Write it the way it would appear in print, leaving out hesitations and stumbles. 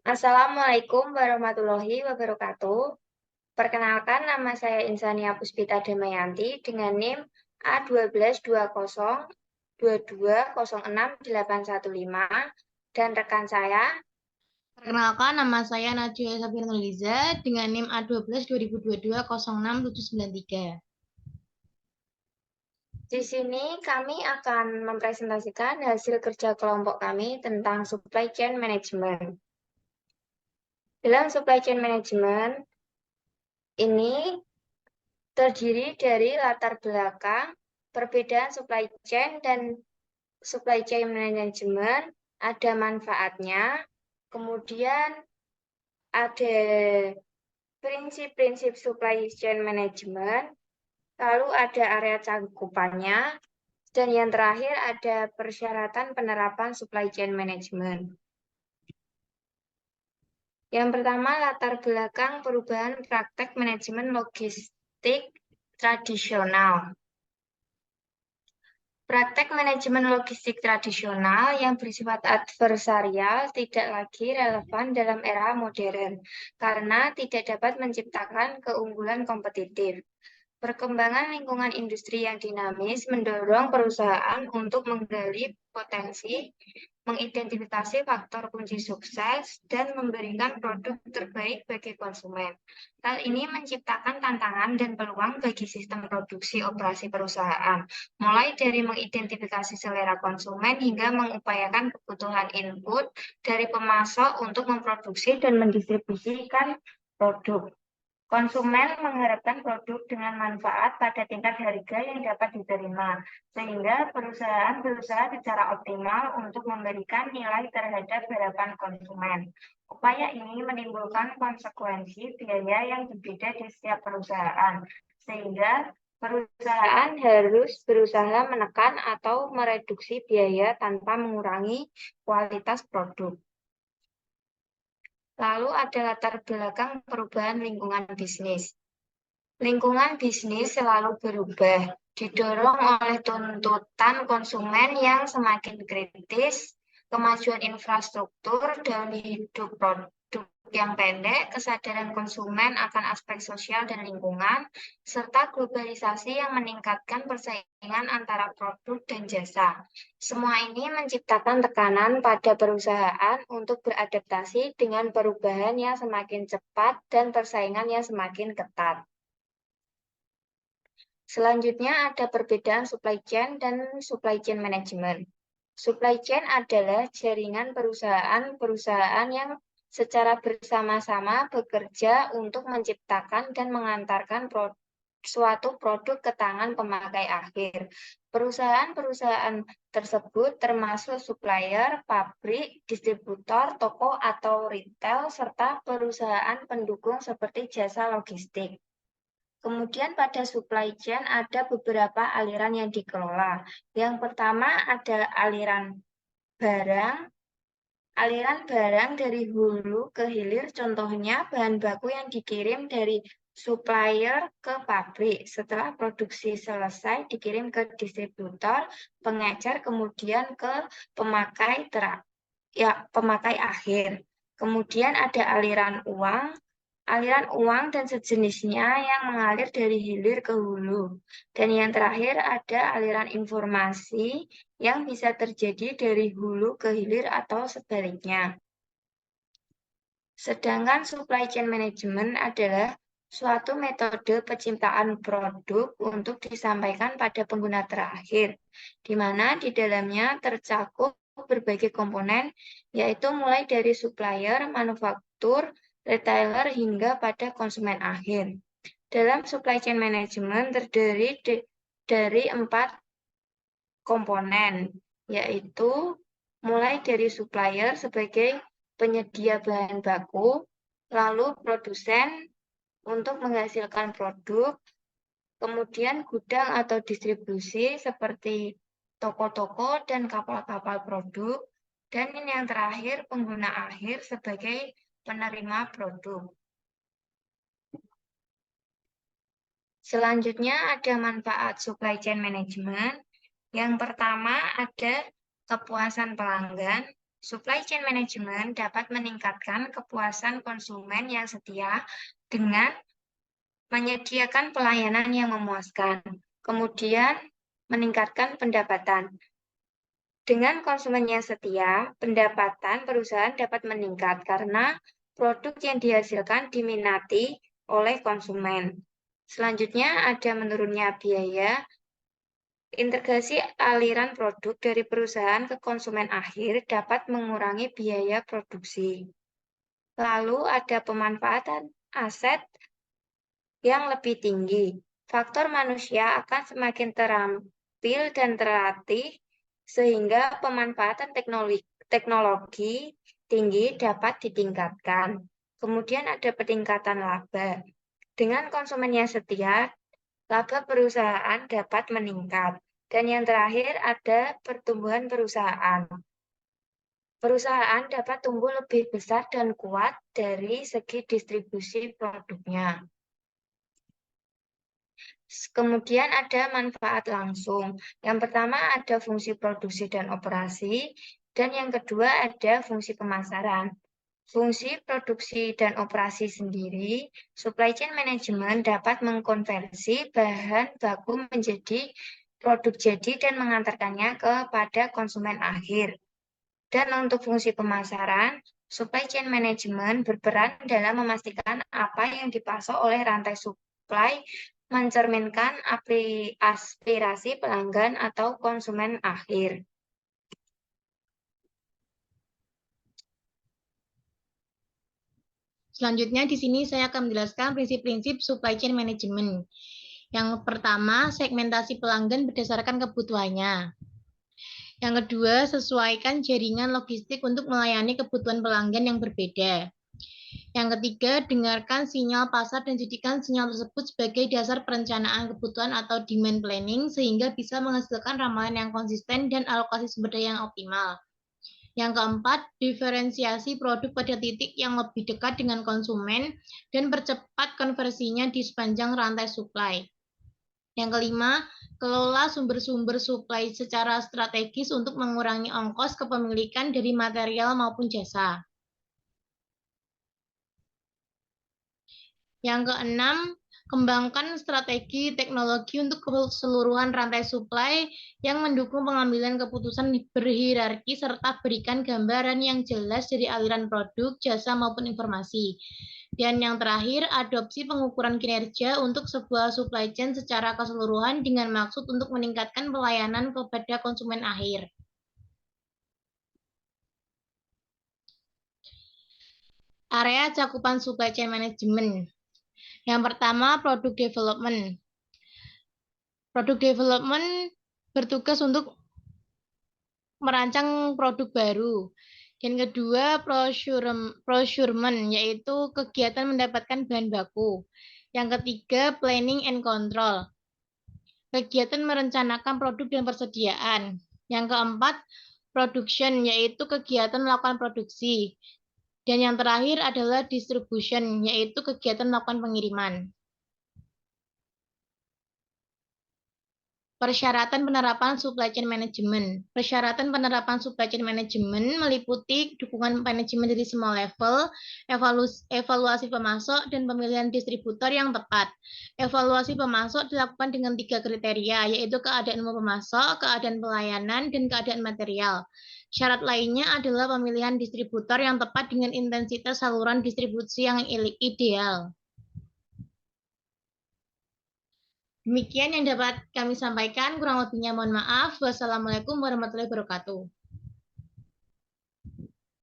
Assalamualaikum warahmatullahi wabarakatuh. Perkenalkan, nama saya Insania Puspita Damayanti dengan NIM A122022060815 dan rekan saya. Perkenalkan, nama saya Najwa Sabir Nurliza dengan NIM A12 2022 06 793. Di sini kami akan mempresentasikan hasil kerja kelompok kami tentang supply chain management. Dalam supply chain management ini terdiri dari latar belakang, perbedaan supply chain dan supply chain management, ada manfaatnya, kemudian ada prinsip-prinsip supply chain management, lalu ada area cakupannya, dan yang terakhir ada persyaratan penerapan supply chain management. Yang pertama, latar belakang perubahan praktek manajemen logistik tradisional. Praktek manajemen logistik tradisional yang bersifat adversarial tidak lagi relevan dalam era modern karena tidak dapat menciptakan keunggulan kompetitif. Perkembangan lingkungan industri yang dinamis mendorong perusahaan untuk menggali potensi, mengidentifikasi faktor kunci sukses, dan memberikan produk terbaik bagi konsumen. Hal ini menciptakan tantangan dan peluang bagi sistem produksi operasi perusahaan, mulai dari mengidentifikasi selera konsumen hingga mengupayakan kebutuhan input dari pemasok untuk memproduksi dan mendistribusikan produk. Konsumen mengharapkan produk dengan manfaat pada tingkat harga yang dapat diterima, sehingga perusahaan berusaha secara optimal untuk memberikan nilai terhadap harapan konsumen. Upaya ini menimbulkan konsekuensi biaya yang berbeda di setiap perusahaan, sehingga perusahaan harus berusaha menekan atau mereduksi biaya tanpa mengurangi kualitas produk. Lalu ada latar belakang perubahan lingkungan bisnis. Lingkungan bisnis selalu berubah, didorong oleh tuntutan konsumen yang semakin kritis, kemajuan infrastruktur dan hidup produk yang pendek, kesadaran konsumen akan aspek sosial dan lingkungan, serta globalisasi yang meningkatkan persaingan antara produk dan jasa. Semua ini menciptakan tekanan pada perusahaan untuk beradaptasi dengan perubahan yang semakin cepat dan persaingan yang semakin ketat. Selanjutnya ada perbedaan supply chain dan supply chain management. Supply chain adalah jaringan perusahaan-perusahaan yang secara bersama-sama bekerja untuk menciptakan dan mengantarkan suatu produk ke tangan pemakai akhir. Perusahaan-perusahaan tersebut termasuk supplier, pabrik, distributor, toko atau retail, serta perusahaan pendukung seperti jasa logistik. Kemudian pada supply chain ada beberapa aliran yang dikelola. Yang pertama ada aliran barang. Aliran barang dari hulu ke hilir, contohnya bahan baku yang dikirim dari supplier ke pabrik. Setelah produksi selesai, dikirim ke distributor, pengecer, kemudian ke pemakai akhir. Kemudian ada aliran uang dan sejenisnya yang mengalir dari hilir ke hulu. Dan yang terakhir ada aliran informasi yang bisa terjadi dari hulu ke hilir atau sebaliknya. Sedangkan supply chain management adalah suatu metode penciptaan produk untuk disampaikan pada pengguna terakhir, di mana di dalamnya tercakup berbagai komponen, yaitu mulai dari supplier, manufaktur, retailer, hingga pada konsumen akhir. Dalam supply chain management terdiri dari 4 komponen, yaitu mulai dari supplier sebagai penyedia bahan baku, lalu produsen untuk menghasilkan produk, kemudian gudang atau distribusi seperti toko-toko dan kapal-kapal produk, dan yang terakhir pengguna akhir sebagai penerima produk. Selanjutnya ada manfaat supply chain management. Yang pertama ada kepuasan pelanggan. Supply chain management dapat meningkatkan kepuasan konsumen yang setia dengan menyediakan pelayanan yang memuaskan, kemudian meningkatkan pendapatan. Dengan konsumen yang setia, pendapatan perusahaan dapat meningkat karena produk yang dihasilkan diminati oleh konsumen. Selanjutnya ada menurunnya biaya. Integrasi aliran produk dari perusahaan ke konsumen akhir dapat mengurangi biaya produksi. Lalu ada pemanfaatan aset yang lebih tinggi. Faktor manusia akan semakin terampil dan terlatih sehingga pemanfaatan teknologi tinggi dapat ditingkatkan. Kemudian ada peningkatan laba. Dengan konsumen yang setia, laba perusahaan dapat meningkat. Dan yang terakhir ada pertumbuhan perusahaan. Perusahaan dapat tumbuh lebih besar dan kuat dari segi distribusi produknya. Kemudian ada manfaat langsung. Yang pertama ada fungsi produksi dan operasi, dan yang kedua ada fungsi pemasaran. Fungsi produksi dan operasi sendiri, supply chain management dapat mengkonversi bahan baku menjadi produk jadi dan mengantarkannya kepada konsumen akhir. Dan untuk fungsi pemasaran, supply chain management berperan dalam memastikan apa yang dipasok oleh rantai supply mencerminkan aspirasi pelanggan atau konsumen akhir. Selanjutnya di sini saya akan menjelaskan prinsip-prinsip supply chain management. Yang pertama, segmentasi pelanggan berdasarkan kebutuhannya. Yang kedua, sesuaikan jaringan logistik untuk melayani kebutuhan pelanggan yang berbeda. Yang ketiga, dengarkan sinyal pasar dan jadikan sinyal tersebut sebagai dasar perencanaan kebutuhan atau demand planning sehingga bisa menghasilkan ramalan yang konsisten dan alokasi sumber daya yang optimal. Yang keempat, diferensiasi produk pada titik yang lebih dekat dengan konsumen dan percepat konversinya di sepanjang rantai supply. Yang kelima, kelola sumber-sumber supply secara strategis untuk mengurangi ongkos kepemilikan dari material maupun jasa. Yang keenam, kembangkan strategi teknologi untuk keseluruhan rantai supply yang mendukung pengambilan keputusan berhierarki serta berikan gambaran yang jelas dari aliran produk, jasa maupun informasi. Dan yang terakhir, adopsi pengukuran kinerja untuk sebuah supply chain secara keseluruhan dengan maksud untuk meningkatkan pelayanan kepada konsumen akhir. Area cakupan supply chain management. Yang pertama, product development. Product development bertugas untuk merancang produk baru. Dan kedua, procurement, yaitu kegiatan mendapatkan bahan baku. Yang ketiga, planning and control. Kegiatan merencanakan produk dan persediaan. Yang keempat, production, yaitu kegiatan melakukan produksi. Dan yang terakhir adalah distribution, yaitu kegiatan melakukan pengiriman. Persyaratan penerapan supply chain management. Persyaratan penerapan supply chain management meliputi dukungan manajemen dari semua level, evaluasi pemasok, dan pemilihan distributor yang tepat. Evaluasi pemasok dilakukan dengan 3 kriteria, yaitu keadaan pemasok, keadaan pelayanan, dan keadaan material. Syarat lainnya adalah pemilihan distributor yang tepat dengan intensitas saluran distribusi yang ideal. Demikian yang dapat kami sampaikan, kurang lebihnya mohon maaf. Wassalamualaikum warahmatullahi wabarakatuh.